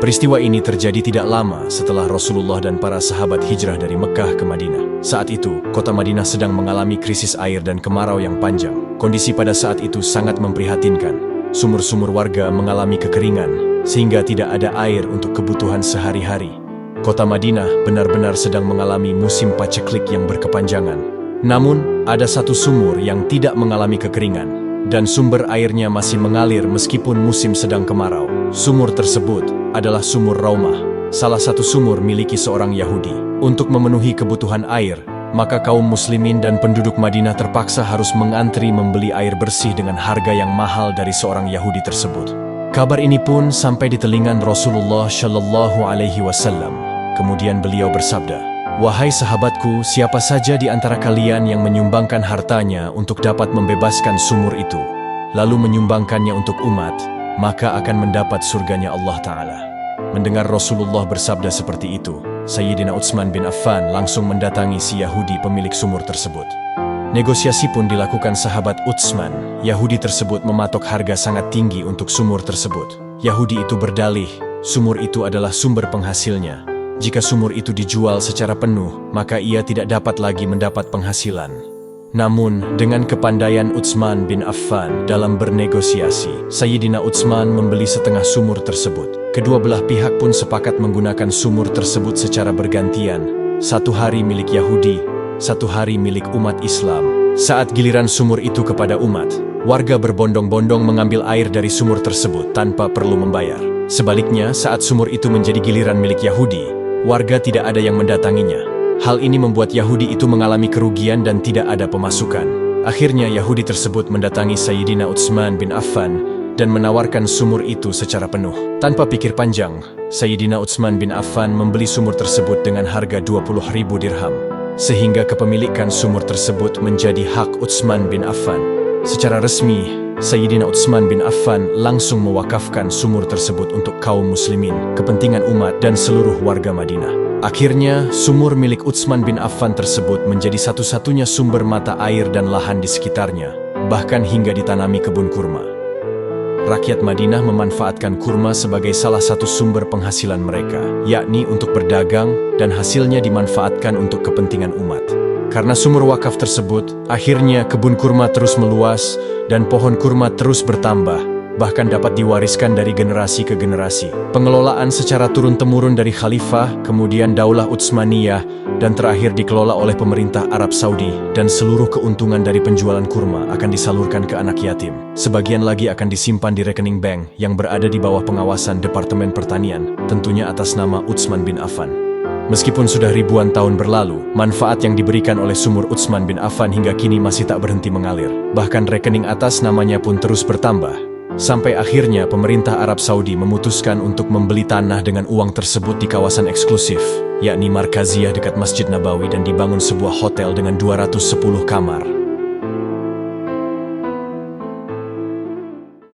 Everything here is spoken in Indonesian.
Peristiwa ini terjadi tidak lama setelah Rasulullah dan para sahabat hijrah dari Mekah ke Madinah. Saat itu, kota Madinah sedang mengalami krisis air dan kemarau yang panjang. Kondisi pada saat itu sangat memprihatinkan. Sumur-sumur warga mengalami kekeringan, sehingga tidak ada air untuk kebutuhan sehari-hari. Kota Madinah benar-benar sedang mengalami musim paceklik yang berkepanjangan. Namun, ada satu sumur yang tidak mengalami kekeringan, dan sumber airnya masih mengalir meskipun musim sedang kemarau. Sumur tersebut adalah sumur Raumah, salah satu sumur miliki seorang Yahudi. Untuk memenuhi kebutuhan air, maka kaum muslimin dan penduduk Madinah terpaksa harus mengantri membeli air bersih dengan harga yang mahal dari seorang Yahudi tersebut. Kabar ini pun sampai di telinga Rasulullah Shallallahu Alaihi Wasallam. Kemudian beliau bersabda, "Wahai sahabatku, siapa saja di antara kalian yang menyumbangkan hartanya untuk dapat membebaskan sumur itu, lalu menyumbangkannya untuk umat, maka akan mendapat surganya Allah Ta'ala." Mendengar Rasulullah bersabda seperti itu, Sayyidina Utsman bin Affan langsung mendatangi si Yahudi pemilik sumur tersebut. Negosiasi pun dilakukan sahabat Utsman. Yahudi tersebut mematok harga sangat tinggi untuk sumur tersebut. Yahudi itu berdalih, sumur itu adalah sumber penghasilnya. Jika sumur itu dijual secara penuh, maka ia tidak dapat lagi mendapat penghasilan. Namun, dengan kepandaian Utsman bin Affan dalam bernegosiasi, Sayyidina Utsman membeli setengah sumur tersebut. Kedua belah pihak pun sepakat menggunakan sumur tersebut secara bergantian. Satu hari milik Yahudi, satu hari milik umat Islam. Saat giliran sumur itu kepada umat, warga berbondong-bondong mengambil air dari sumur tersebut tanpa perlu membayar. Sebaliknya, saat sumur itu menjadi giliran milik Yahudi, warga tidak ada yang mendatanginya. Hal ini membuat Yahudi itu mengalami kerugian dan tidak ada pemasukan. Akhirnya Yahudi tersebut mendatangi Sayyidina Utsman bin Affan dan menawarkan sumur itu secara penuh. Tanpa pikir panjang, Sayyidina Utsman bin Affan membeli sumur tersebut dengan harga 20.000 dirham, sehingga kepemilikan sumur tersebut menjadi hak Utsman bin Affan. Secara resmi, Sayyidina Utsman bin Affan langsung mewakafkan sumur tersebut untuk kaum muslimin, kepentingan umat dan seluruh warga Madinah. Akhirnya, sumur milik Utsman bin Affan tersebut menjadi satu-satunya sumber mata air dan lahan di sekitarnya, bahkan hingga ditanami kebun kurma. Rakyat Madinah memanfaatkan kurma sebagai salah satu sumber penghasilan mereka, yakni untuk berdagang, dan hasilnya dimanfaatkan untuk kepentingan umat. Karena sumur wakaf tersebut, akhirnya kebun kurma terus meluas, dan pohon kurma terus bertambah, bahkan dapat diwariskan dari generasi ke generasi. Pengelolaan secara turun-temurun dari khalifah, kemudian Daulah Utsmaniyah, dan terakhir dikelola oleh pemerintah Arab Saudi, dan seluruh keuntungan dari penjualan kurma akan disalurkan ke anak yatim. Sebagian lagi akan disimpan di rekening bank yang berada di bawah pengawasan Departemen Pertanian, tentunya atas nama Utsman bin Affan. Meskipun sudah ribuan tahun berlalu, manfaat yang diberikan oleh sumur Utsman bin Affan hingga kini masih tak berhenti mengalir. Bahkan rekening atas namanya pun terus bertambah. Sampai akhirnya pemerintah Arab Saudi memutuskan untuk membeli tanah dengan uang tersebut di kawasan eksklusif, yakni Markaziyah dekat Masjid Nabawi, dan dibangun sebuah hotel dengan 210 kamar.